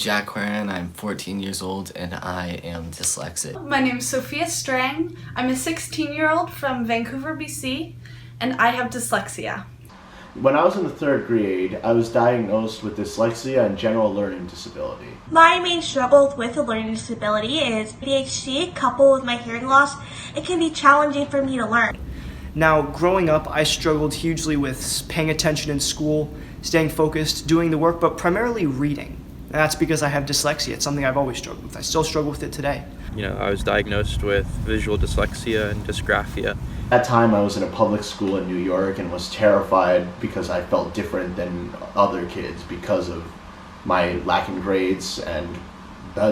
Jack Quirion, I'm 14 years old and I am dyslexic. My name is Sophia Strang. I'm a 16-year-old from Vancouver, BC, and I have dyslexia. When I was in the 3rd grade, I was diagnosed with dyslexia and general learning disability. My main struggle with a learning disability is ADHD coupled with my hearing loss. It can be challenging for me to learn. Now, growing up, I struggled hugely with paying attention in school, staying focused, doing the work, but primarily reading. And that's because I have dyslexia. It's something I've always struggled with. I still struggle with it today. I was diagnosed with visual dyslexia and dysgraphia. At that time, I was in a public school in New York and was terrified because I felt different than other kids because of my lacking grades and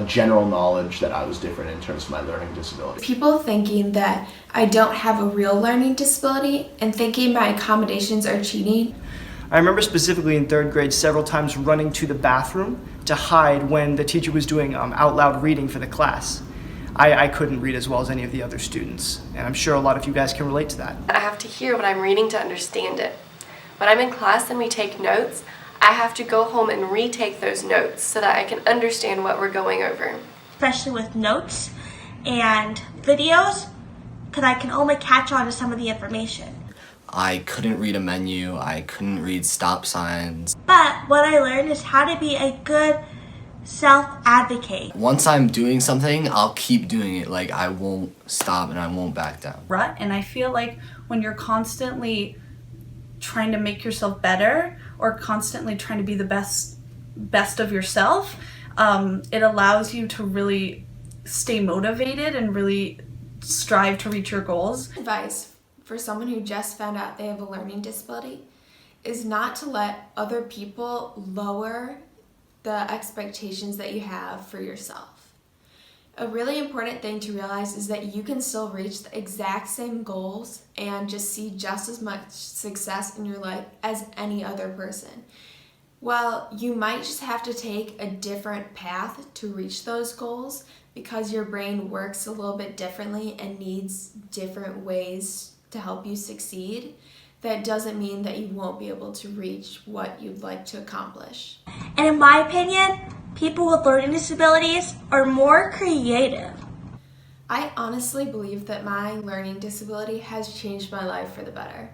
general knowledge that I was different in terms of my learning disability. People thinking that I don't have a real learning disability and thinking my accommodations are cheating. I remember specifically in 3rd grade several times running to the bathroom to hide when the teacher was doing out loud reading for the class. I couldn't read as well as any of the other students, and I'm sure a lot of you guys can relate to that. I have to hear what I'm reading to understand it. When I'm in class and we take notes, I have to go home and retake those notes so that I can understand what we're going over. Especially with notes and videos, because I can only catch on to some of the information. I couldn't read a menu, I couldn't read stop signs. But what I learned is how to be a good self-advocate. Once I'm doing something, I'll keep doing it. Like, I won't stop and I won't back down. Rut, and I feel like when you're constantly trying to make yourself better or constantly trying to be the best of yourself, it allows you to really stay motivated and really strive to reach your goals. Advice for someone who just found out they have a learning disability is not to let other people lower the expectations that you have for yourself. A really important thing to realize is that you can still reach the exact same goals and just see just as much success in your life as any other person. Well, you might just have to take a different path to reach those goals because your brain works a little bit differently and needs different ways to help you succeed. That doesn't mean that you won't be able to reach what you'd like to accomplish. And in my opinion, people with learning disabilities are more creative. I honestly believe that my learning disability has changed my life for the better.